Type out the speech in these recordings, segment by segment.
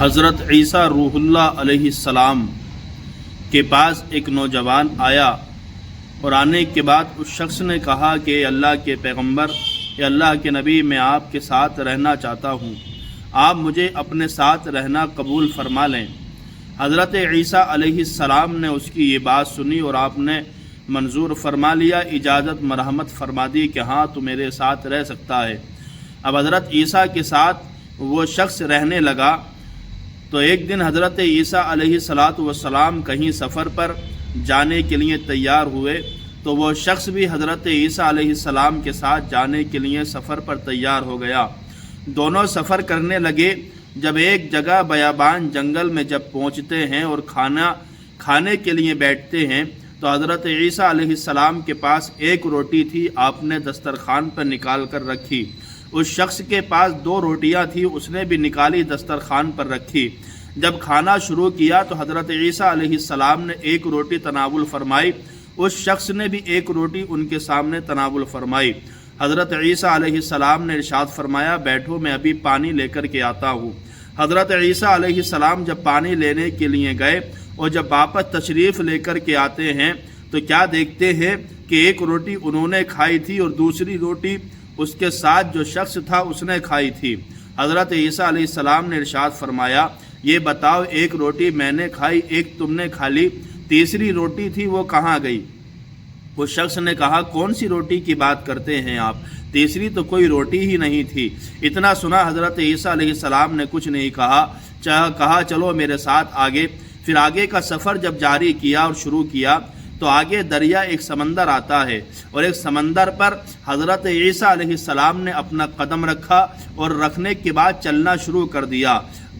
حضرت عیسیٰ روح اللہ علیہ السلام کے پاس ایک نوجوان آیا اور آنے کے بعد اس شخص نے کہا کہ اے اللہ کے پیغمبر، اے اللہ کے نبی، میں آپ کے ساتھ رہنا چاہتا ہوں، آپ مجھے اپنے ساتھ رہنا قبول فرما لیں۔ حضرت عیسیٰ علیہ السلام نے اس کی یہ بات سنی اور آپ نے منظور فرما لیا، اجازت مرحمت فرما دی کہ ہاں تو میرے ساتھ رہ سکتا ہے۔ اب حضرت عیسیٰ کے ساتھ وہ شخص رہنے لگا تو ایک دن حضرت عیسیٰ علیہ السلام کہیں سفر پر جانے کے لیے تیار ہوئے تو وہ شخص بھی حضرت عیسیٰ علیہ السلام کے ساتھ جانے کے لیے سفر پر تیار ہو گیا۔ دونوں سفر کرنے لگے۔ جب ایک جگہ بیابان جنگل میں جب پہنچتے ہیں اور کھانا کھانے کے لیے بیٹھتے ہیں تو حضرت عیسیٰ علیہ السلام کے پاس ایک روٹی تھی، آپ نے دسترخوان پر نکال کر رکھی۔ اس شخص کے پاس 2 روٹیاں تھیں، اس نے بھی نکالی، دسترخوان پر رکھی۔ جب کھانا شروع کیا تو حضرت عیسیٰ علیہ السلام نے ایک روٹی تناول فرمائی، اس شخص نے بھی ایک روٹی ان کے سامنے تناول فرمائی۔ حضرت عیسیٰ علیہ السلام نے ارشاد فرمایا، بیٹھو میں ابھی پانی لے کر کے آتا ہوں۔ حضرت عیسیٰ علیہ السلام جب پانی لینے کے لیے گئے اور جب واپس تشریف لے کر کے آتے ہیں تو کیا دیکھتے ہیں کہ ایک روٹی انہوں نے کھائی تھی اور دوسری روٹی اس کے ساتھ جو شخص تھا اس نے کھائی تھی۔ حضرت عیسیٰ علیہ السلام نے ارشاد فرمایا، یہ بتاؤ، ایک روٹی میں نے کھائی، ایک تم نے کھا لی، تیسری روٹی تھی وہ کہاں گئی؟ اس شخص نے کہا، کون سی روٹی کی بات کرتے ہیں آپ؟ تیسری تو کوئی روٹی ہی نہیں تھی۔ اتنا سنا حضرت عیسیٰ علیہ السلام نے کچھ نہیں کہا چلو میرے ساتھ آگے۔ پھر آگے کا سفر جب جاری کیا اور شروع کیا تو آگے دریا ایک سمندر آتا ہے اور ایک سمندر پر حضرت عیسیٰ علیہ السلام نے اپنا قدم رکھا اور رکھنے کے بعد چلنا شروع کر دیا۔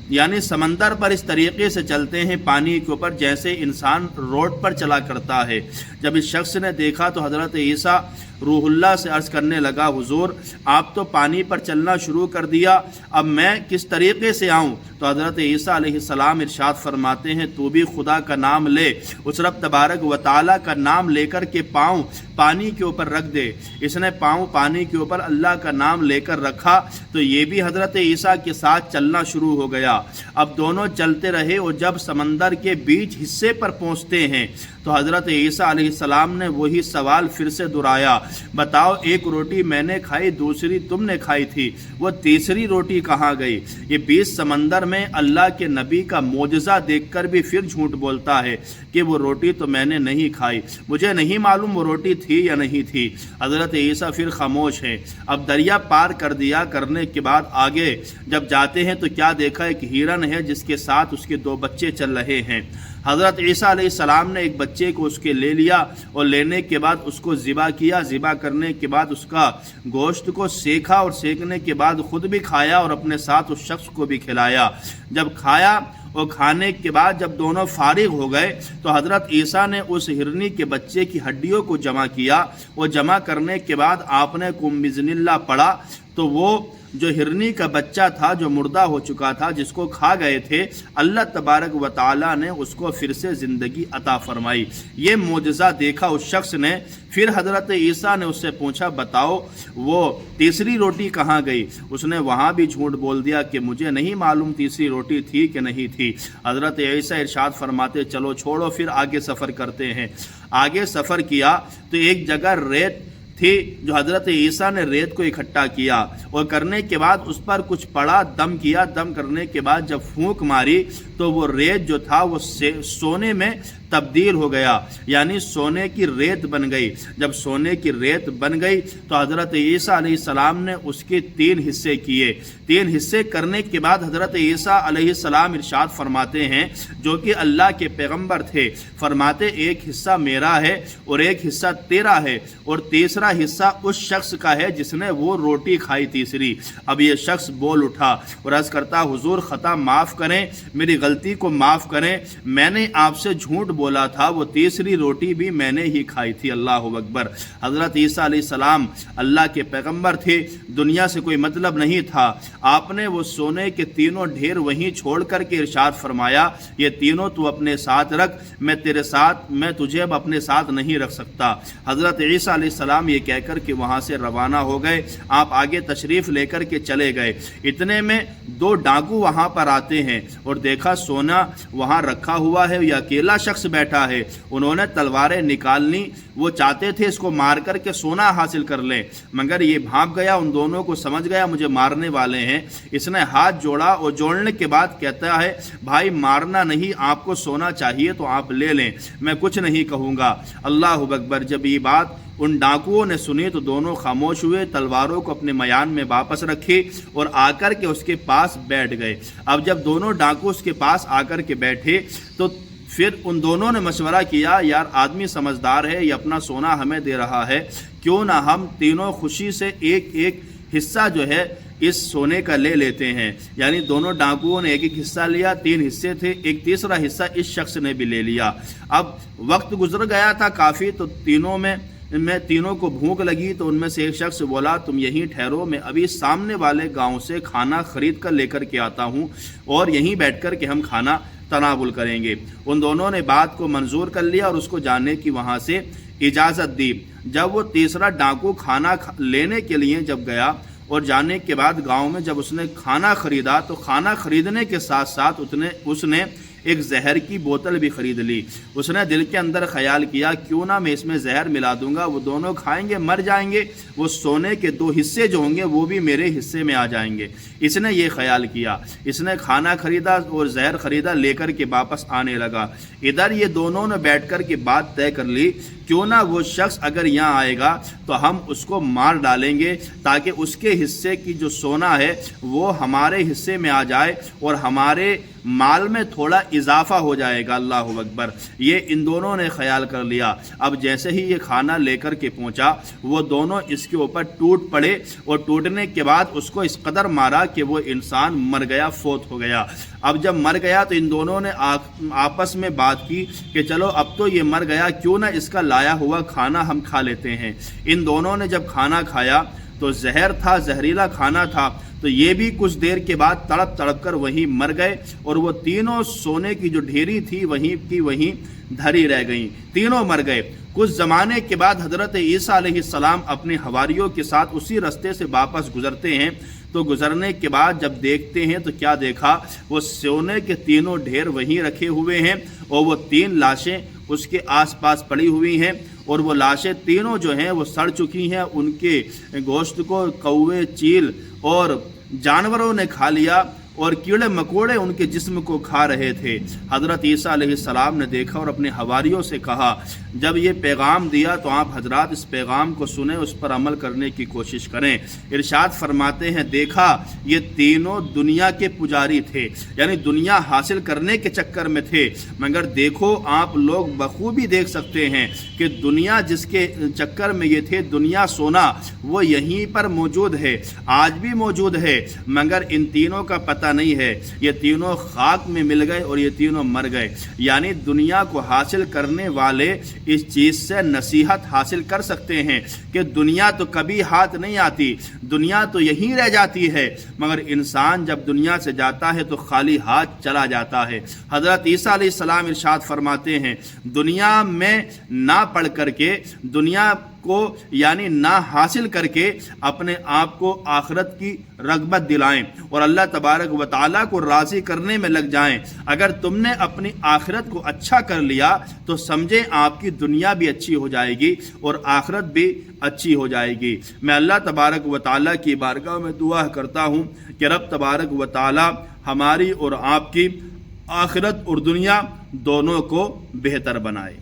یعنی سمندر پر اس طریقے سے چلتے ہیں پانی کے اوپر جیسے انسان روڈ پر چلا کرتا ہے۔ جب اس شخص نے دیکھا تو حضرت عیسیٰ روح اللہ سے عرض کرنے لگا، حضور آپ تو پانی پر چلنا شروع کر دیا، اب میں کس طریقے سے آؤں؟ تو حضرت عیسیٰ علیہ السلام ارشاد فرماتے ہیں، تو بھی خدا کا نام لے، اس رب تبارک و تعالیٰ کا نام لے کر کے پاؤں پانی کے اوپر رکھ دے۔ اس نے پاؤں پانی کے اوپر اللہ کا نام لے کر رکھا تو یہ بھی حضرت عیسیٰ کے ساتھ چلنا شروع ہو گیا۔ اب دونوں چلتے رہے اور جب سمندر کے بیچ حصے پر پہنچتے ہیں تو حضرت عیسیٰ علیہ السلام نے وہی سوال پھر سے دہرایا، بتاؤ، ایک روٹی میں نے کھائی، دوسری تم نے کھائی تھی، وہ تیسری روٹی کہاں گئی؟ یہ بیچ سمندر میں اللہ کے نبی کا معجزہ دیکھ کر بھی پھر جھوٹ بولتا ہے کہ وہ روٹی تو میں نے نہیں کھائی، مجھے نہیں معلوم وہ روٹی تھی یا نہیں تھی۔ حضرت عیسیٰ پھر خاموش ہیں۔ اب دریا پار کر دیا کرنے کے بعد آگے جب جاتے ہیں تو کیا دیکھا، ایک ہرن ہے جس کے ساتھ اس کے 2 بچے چل رہے ہیں۔ حضرت عیسیٰ علیہ السلام نے ایک بچے کو اس کے لے لیا اور لینے کے بعد اس کو ذبح کیا، ذبح کرنے کے بعد اس کا گوشت کو سیکھا اور سیکنے کے بعد خود بھی کھایا اور اپنے ساتھ اس شخص کو بھی کھلایا۔ جب کھایا اور کھانے کے بعد جب دونوں فارغ ہو گئے تو حضرت عیسیٰ نے اس ہرنی کے بچے کی ہڈیوں کو جمع کیا اور جمع کرنے کے بعد آپ نے قم بِإِذْنِ اللَّهِ پڑھا تو وہ جو ہرنی کا بچہ تھا جو مردہ ہو چکا تھا، جس کو کھا گئے تھے، اللہ تبارک و تعالیٰ نے اس کو پھر سے زندگی عطا فرمائی۔ یہ معجزہ دیکھا اس شخص نے۔ پھر حضرت عیسیٰ نے اس سے پوچھا، بتاؤ وہ تیسری روٹی کہاں گئی؟ اس نے وہاں بھی جھوٹ بول دیا کہ مجھے نہیں معلوم تیسری روٹی تھی کہ نہیں تھی۔ حضرت عیسیٰ ارشاد فرماتے، چلو چھوڑو، پھر آگے سفر کرتے ہیں۔ آگے سفر کیا تو ایک جگہ ریت تھی جو حضرت عیسیٰ نے ریت کو اکٹھا کیا اور کرنے کے بعد اس پر کچھ پڑا، دم کیا۔ دم کرنے کے بعد جب پھونک ماری تو وہ ریت جو تھا وہ سونے میں تبدیل ہو گیا، یعنی سونے کی ریت بن گئی۔ جب سونے کی ریت بن گئی تو حضرت عیسیٰ علیہ السلام نے اس کے 3 حصے کیے۔ 3 حصے کرنے کے بعد حضرت عیسیٰ علیہ السلام ارشاد فرماتے ہیں، جو کہ اللہ کے پیغمبر تھے، فرماتے ایک حصہ میرا ہے اور ایک حصہ تیرا ہے اور تیسرا حصہ اس شخص کا ہے جس نے وہ روٹی کھائی تیسری۔ اب یہ شخص بول اٹھا اور عرض کرتا، حضور خطا معاف کریں، میری غلطی کو معاف کریں، میں نے آپ سے جھوٹ بولا تھا وہ تیسری روٹی بھی میں نے ہی کھائی تھی۔ اللہ اکبر۔ حضرت عیسیٰ علیہ السلام اللہ کے پیغمبر تھے، دنیا سے کوئی مطلب نہیں تھا۔ آپ نے وہ سونے کے تینوں ڈھیر وہیں چھوڑ کر کے ارشاد فرمایا یہ تینوں تو اپنے ساتھ رکھ، میں تجھے اب اپنے ساتھ نہیں رکھ سکتا۔ حضرت عیسیٰ علیہ السلام یہ کہہ کر کہ وہاں سے روانہ ہو گئے۔ آپ آگے تشریف لے کر کے چلے گئے۔ اتنے میں دو ڈاکو وہاں پر آتے ہیں اور دیکھا سونا وہاں رکھا ہوا ہے، یہ اکیلا شخص بیٹھا ہے۔ انہوں نے تلواریں نکالنی، وہ چاہتے تھے اس کو مار کر کے سونا حاصل کر لیں، مگر یہ بھاگ گیا، ان دونوں کو سمجھ گیا مجھے مارنے والے ہیں۔ اس نے ہاتھ جوڑا اور جوڑنے کے بعد کہتا ہے بھائی مارنا نہیں، آپ کو سونا چاہیے تو آپ لے لیں، میں کچھ نہیں کہوں گا۔ اللہ اکبر۔ جب یہ بات ان ڈاکوؤں نے سنی تو دونوں خاموش ہوئے، تلواروں کو اپنے میان میں واپس رکھی اور آ کر کے اس کے پاس بیٹھ گئے۔ اب جب دونوں ڈاکو اس کے پاس آ کر کے بیٹھے تو پھر ان دونوں نے مشورہ کیا یار آدمی سمجھدار ہے، یہ اپنا سونا ہمیں دے رہا ہے، کیوں نہ ہم تینوں خوشی سے ایک ایک حصہ جو ہے اس سونے کا لے لیتے ہیں۔ یعنی دونوں ڈاکوؤں نے ایک ایک حصہ لیا، 3 حصے تھے، ایک تیسرا حصہ اس شخص نے بھی لے لیا۔ اب وقت گزر گیا تھا کافی، تو تینوں کو بھوک لگی، تو ان میں سے ایک شخص بولا تم یہیں ٹھہرو، میں ابھی سامنے والے گاؤں سے کھانا خرید کر لے کر کے آتا ہوں اور یہیں بیٹھ کر کے ہم کھانا تناول کریں گے۔ ان دونوں نے بات کو منظور کر لیا اور اس کو جانے کی وہاں سے اجازت دی۔ جب وہ تیسرا ڈاکو کھانا لینے کے لیے جب گیا اور جانے کے بعد گاؤں میں جب اس نے کھانا خریدا تو کھانا خریدنے کے ساتھ ساتھ اس نے ایک زہر کی بوتل بھی خرید لی۔ اس نے دل کے اندر خیال کیا کیوں نہ میں اس میں زہر ملا دوں گا، وہ دونوں کھائیں گے مر جائیں گے، وہ سونے کے 2 حصے جو ہوں گے وہ بھی میرے حصے میں آ جائیں گے۔ اس نے یہ خیال کیا، اس نے کھانا خریدا اور زہر خریدا، لے کر کے واپس آنے لگا۔ ادھر یہ دونوں نے بیٹھ کر کے بات طے کر لی کیوں نہ وہ شخص اگر یہاں آئے گا تو ہم اس کو مار ڈالیں گے تاکہ اس کے حصے کی جو سونا ہے وہ ہمارے حصے میں آ جائے اور ہمارے مال میں تھوڑا اضافہ ہو جائے گا۔ اللہ اکبر۔ یہ ان دونوں نے خیال کر لیا۔ اب جیسے ہی یہ کھانا لے کر کے پہنچا وہ دونوں اس کے اوپر ٹوٹ پڑے اور ٹوٹنے کے بعد اس کو اس قدر مارا کہ وہ انسان مر گیا، فوت ہو گیا۔ اب جب مر گیا تو ان دونوں نے آپس میں بات کی کہ چلو اب تو یہ مر گیا، کیوں نہ اس کا لایا ہوا کھانا ہم کھا لیتے ہیں۔ ان دونوں نے جب کھانا کھایا تو زہر تھا، زہریلا کھانا تھا، تو یہ بھی کچھ دیر کے بعد تڑپ تڑپ کر وہیں مر گئے اور وہ تینوں سونے کی جو ڈھیری تھی وہیں کی وہیں دھری رہ گئیں، تینوں مر گئے۔ کچھ زمانے کے بعد حضرت عیسیٰ علیہ السلام اپنے حواریوں کے ساتھ اسی رستے سے واپس گزرتے ہیں، تو گزرنے کے بعد جب دیکھتے ہیں تو کیا دیکھا، وہ سونے کے تینوں ڈھیر وہیں رکھے ہوئے ہیں اور وہ 3 لاشیں اس کے آس پاس پڑی ہوئی ہیں اور وہ لاشیں تینوں جو ہیں وہ سڑ چکی ہیں، ان کے گوشت کو کوے، چیل اور جانوروں نے کھا لیا اور کیڑے مکوڑے ان کے جسم کو کھا رہے تھے۔ حضرت عیسیٰ علیہ السلام نے دیکھا اور اپنے حواریوں سے کہا جب یہ پیغام دیا تو آپ حضرات اس پیغام کو سنیں، اس پر عمل کرنے کی کوشش کریں۔ ارشاد فرماتے ہیں دیکھا یہ تینوں دنیا کے پجاری تھے، یعنی دنیا حاصل کرنے کے چکر میں تھے، مگر دیکھو آپ لوگ بخوبی دیکھ سکتے ہیں کہ دنیا جس کے چکر میں یہ تھے، دنیا سونا وہ یہیں پر موجود ہے، آج بھی موجود ہے، مگر ان تینوں کا پتہ نہیں ہے، یہ تینوں خاک میں مل گئے اور یہ تینوں مر گئے۔ یعنی دنیا کو حاصل کرنے والے اس چیز سے نصیحت حاصل کر سکتے ہیں کہ دنیا تو کبھی ہاتھ نہیں آتی، دنیا تو یہیں رہ جاتی ہے، مگر انسان جب دنیا سے جاتا ہے تو خالی ہاتھ چلا جاتا ہے۔ حضرت عیسیٰ علیہ السلام ارشاد فرماتے ہیں دنیا میں نہ پڑھ کر کے، دنیا کو یعنی نہ حاصل کر کے اپنے آپ کو آخرت کی رغبت دلائیں اور اللہ تبارک و تعالیٰ کو راضی کرنے میں لگ جائیں۔ اگر تم نے اپنی آخرت کو اچھا کر لیا تو سمجھیں آپ کی دنیا بھی اچھی ہو جائے گی اور آخرت بھی اچھی ہو جائے گی۔ میں اللہ تبارک و تعالیٰ کی بارگاہ میں دعا کرتا ہوں کہ رب تبارک و تعالیٰ ہماری اور آپ کی آخرت اور دنیا دونوں کو بہتر بنائے۔